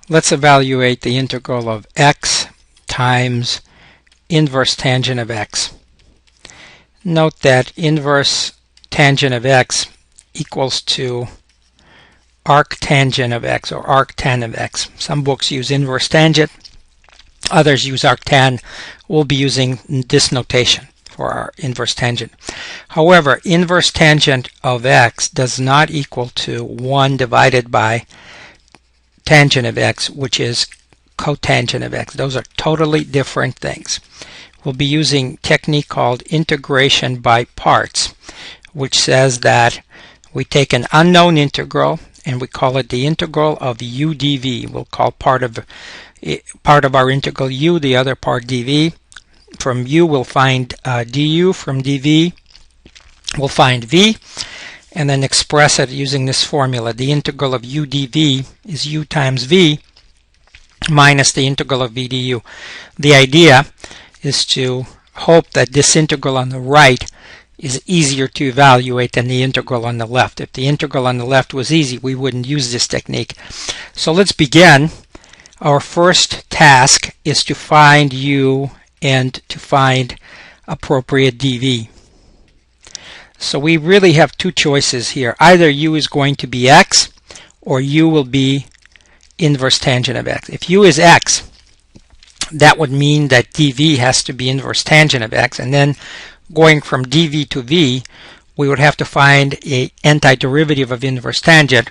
Let's evaluate the integral of x times inverse tangent of x. Note that inverse tangent of x equals to arctangent of x, or arctan of x. Some books use inverse tangent, others use arctan. We'll be using this notation for our inverse tangent. However, inverse tangent of x does not equal to 1 divided by tangent of x, which is cotangent of x. Those are totally different things. We'll be using a technique called integration by parts, which says that we take an unknown integral and we call it the integral of u dv. We'll call part of our integral u, the other part dv. From u we'll find du, from dv we'll find v, and then express it using this formula. The integral of u dv is u times v minus the integral of v du. The idea is to hope that this integral on the right is easier to evaluate than the integral on the left. If the integral on the left was easy, we wouldn't use this technique. So let's begin. Our first task is to find u and to find appropriate dv. So we really have two choices here. Either u is going to be x, or u will be inverse tangent of x. If u is x, that would mean that dv has to be inverse tangent of x, and then going from dv to v, we would have to find an antiderivative of inverse tangent.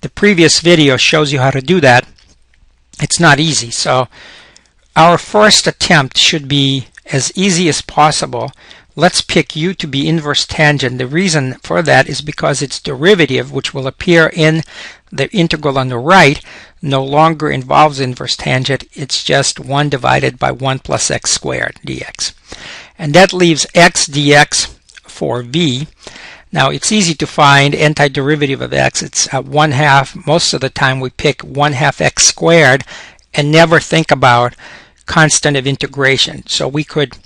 The previous video shows you how to do that. It's not easy, so our first attempt should be as easy as possible. Let's pick u to be inverse tangent. The reason for that is because its derivative, which will appear in the integral on the right, no longer involves inverse tangent. It's just 1 divided by 1 plus x squared dx. And that leaves x dx for v. Now it's easy to find antiderivative of x. It's 1/2. Most of the time we pick 1/2 x squared and never think about constant of integration. So we could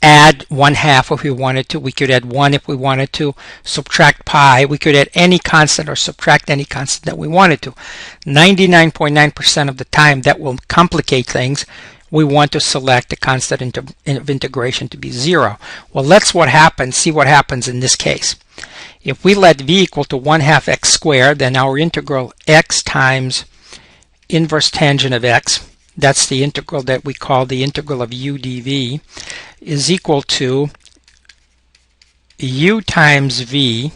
add 1/2 if we wanted to. We could add 1 if we wanted to. Subtract pi. We could add any constant or subtract any constant that we wanted to. 99.9% of the time that will complicate things. We want to select the constant of integration to be 0. Well, let's see what happens in this case. If we let v equal to 1/2 x squared, then our integral x times inverse tangent of x, that's the integral that we call the integral of u dv, is equal to u times v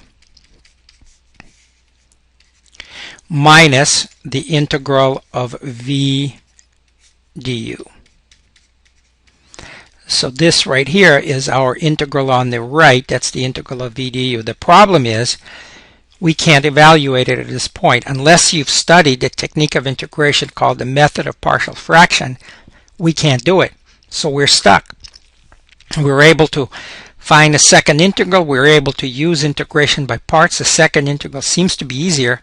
minus the integral of v du. So this right here is our integral on the right. That's the integral of v du. The problem is we can't evaluate it at this point. Unless you've studied the technique of integration called the method of partial fraction, we can't do it. So we're stuck. We're able to find a second integral. We're able to use integration by parts. The second integral seems to be easier.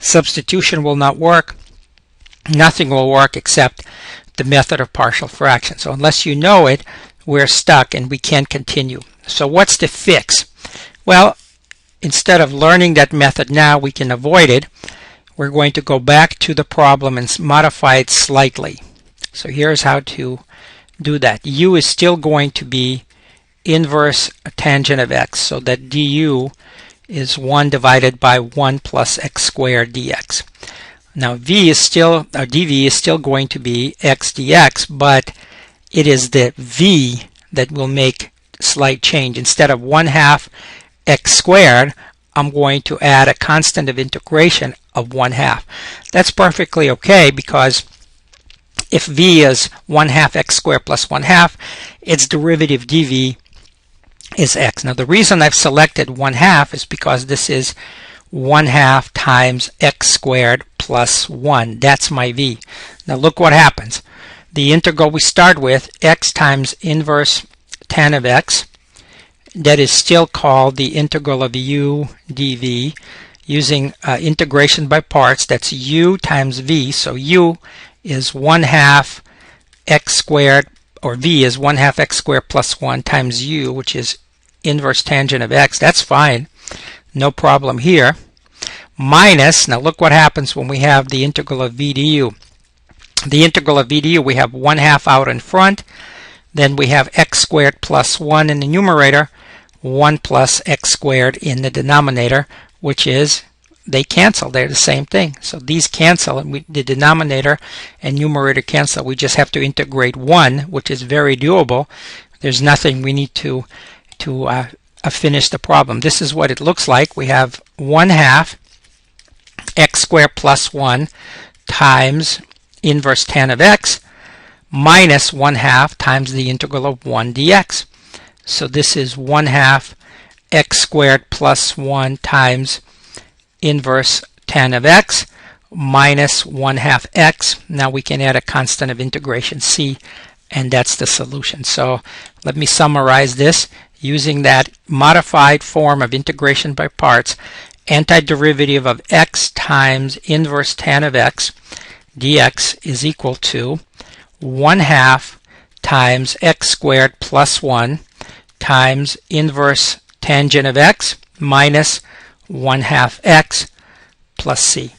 Substitution will not work. Nothing will work except the method of partial fraction. So unless you know it, we're stuck and we can't continue. So what's the fix? Well, instead of learning that method now, we can avoid it. We're going to go back to the problem and modify it slightly. So here's how to do that. U is still going to be inverse tangent of x, so that du is 1 divided by 1 plus x squared dx. Now dv is still going to be x dx, but it is the v that will make slight change. Instead of 1/2 x squared, I'm going to add a constant of integration of 1/2. That's perfectly okay, because if v is 1/2 x squared plus 1/2, its derivative dv is x. Now the reason I've selected 1/2 is because this is 1/2 times x squared plus 1. That's my v. Now look what happens. The integral we start with, x times inverse tan of x, that is still called the integral of u dv, using integration by parts. That's u times v. So u is 1/2 x squared, or v is 1/2 x squared plus 1 times u, which is inverse tangent of x. That's fine. No problem here. minus, now look what happens when we have the integral of v du. The integral of v du, we have 1/2 out in front, then we have x squared plus 1 in the numerator, 1 plus x squared in the denominator, which is, they cancel, they're the same thing. So these cancel, and the denominator and numerator cancel. We just have to integrate 1, which is very doable. There's nothing we need to finish the problem. This is what it looks like. We have 1/2 x squared plus 1 times inverse tan of x minus 1/2 times the integral of 1 dx. So this is 1/2 x squared plus 1 times inverse tan of x minus 1/2 x. Now we can add a constant of integration c, and that's the solution. So let me summarize this. Using that modified form of integration by parts, antiderivative of x times inverse tan of x dx is equal to 1/2 times x squared plus 1 times inverse tangent of x minus 1/2 x plus c.